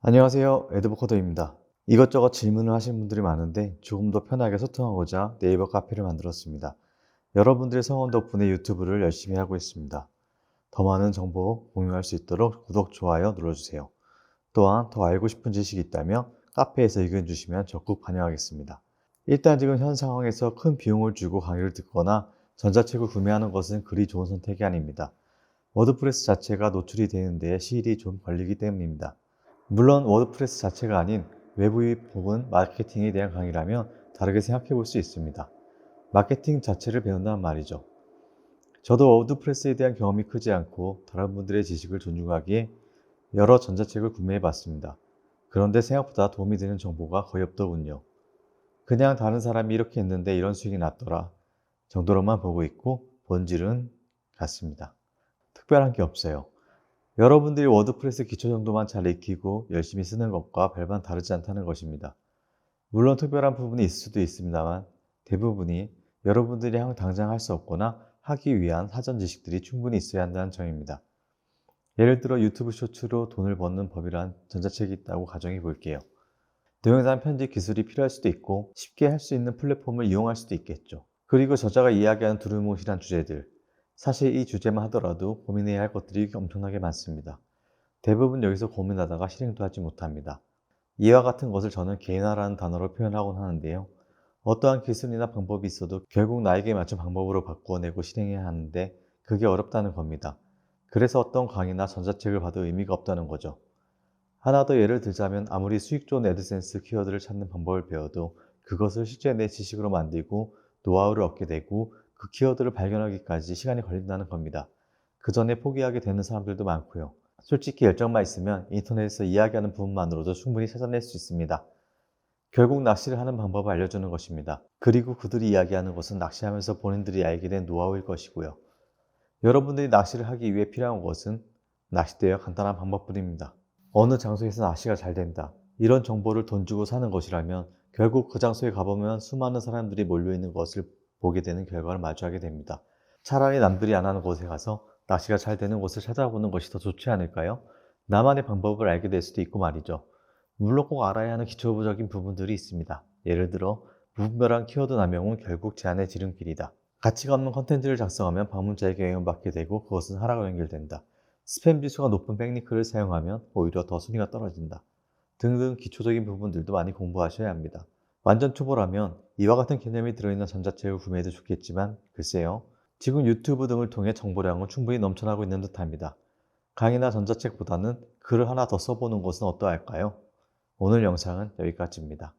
안녕하세요. 에드버코더입니다. 이것저것 질문을 하시는 분들이 많은데 조금 더 편하게 소통하고자 네이버 카페를 만들었습니다. 여러분들의 성원 덕분에 유튜브를 열심히 하고 있습니다. 더 많은 정보 공유할 수 있도록 구독, 좋아요 눌러주세요. 또한 더 알고 싶은 지식이 있다면 카페에서 의견 주시면 적극 반영하겠습니다. 일단 지금 현 상황에서 큰 비용을 주고 강의를 듣거나 전자책을 구매하는 것은 그리 좋은 선택이 아닙니다. 워드프레스 자체가 노출이 되는 데 시일이 좀 걸리기 때문입니다. 물론 워드프레스 자체가 아닌 외부 유입 혹은 마케팅에 대한 강의라면 다르게 생각해 볼 수 있습니다. 마케팅 자체를 배운다는 말이죠. 저도 워드프레스에 대한 경험이 크지 않고 다른 분들의 지식을 존중하기에 여러 전자책을 구매해 봤습니다. 그런데 생각보다 도움이 되는 정보가 거의 없더군요. 그냥 다른 사람이 이렇게 했는데 이런 수익이 났더라 정도로만 보고 있고 본질은 같습니다. 특별한 게 없어요. 여러분들이 워드프레스 기초 정도만 잘 익히고 열심히 쓰는 것과 별반 다르지 않다는 것입니다. 물론 특별한 부분이 있을 수도 있습니다만 대부분이 여러분들이 당장 할 수 없거나 하기 위한 사전 지식들이 충분히 있어야 한다는 점입니다. 예를 들어 유튜브 쇼츠로 돈을 버는 법이란 전자책이 있다고 가정해 볼게요. 동영상 편집 기술이 필요할 수도 있고 쉽게 할 수 있는 플랫폼을 이용할 수도 있겠죠. 그리고 저자가 이야기하는 두루뭉실한 주제들, 사실 이 주제만 하더라도 고민해야 할 것들이 엄청나게 많습니다. 대부분 여기서 고민하다가 실행도 하지 못합니다. 이와 같은 것을 저는 개인화라는 단어로 표현하곤 하는데요. 어떠한 기술이나 방법이 있어도 결국 나에게 맞춘 방법으로 바꾸어내고 실행해야 하는데 그게 어렵다는 겁니다. 그래서 어떤 강의나 전자책을 봐도 의미가 없다는 거죠. 하나 더 예를 들자면 아무리 수익 좋은 애드센스 키워드를 찾는 방법을 배워도 그것을 실제 내 지식으로 만들고 노하우를 얻게 되고 그 키워드를 발견하기까지 시간이 걸린다는 겁니다. 그 전에 포기하게 되는 사람들도 많고요. 솔직히 열정만 있으면 인터넷에서 이야기하는 부분만으로도 충분히 찾아낼 수 있습니다. 결국 낚시를 하는 방법을 알려주는 것입니다. 그리고 그들이 이야기하는 것은 낚시하면서 본인들이 알게 된 노하우일 것이고요. 여러분들이 낚시를 하기 위해 필요한 것은 낚싯대와 간단한 방법뿐입니다. 어느 장소에서 낚시가 잘 된다. 이런 정보를 돈 주고 사는 것이라면 결국 그 장소에 가보면 수많은 사람들이 몰려있는 것을 보게 되는 결과를 마주하게 됩니다. 차라리 남들이 안 하는 곳에 가서 낚시가 잘 되는 곳을 찾아보는 것이 더 좋지 않을까요? 나만의 방법을 알게 될 수도 있고 말이죠. 물론 꼭 알아야 하는 기초적인 부분들이 있습니다. 예를 들어 무분별한 키워드 남용은 결국 제한의 지름길이다. 가치가 없는 컨텐츠를 작성하면 방문자에게 영향받게 되고 그것은 하락으로 연결된다. 스팸 지수가 높은 백링크를 사용하면 오히려 더 순위가 떨어진다. 등등 기초적인 부분들도 많이 공부하셔야 합니다. 완전 초보라면 이와 같은 개념이 들어있는 전자책을 구매해도 좋겠지만 글쎄요. 지금 유튜브 등을 통해 정보량은 충분히 넘쳐나고 있는 듯합니다. 강의나 전자책보다는 글을 하나 더 써보는 것은 어떠할까요? 오늘 영상은 여기까지입니다.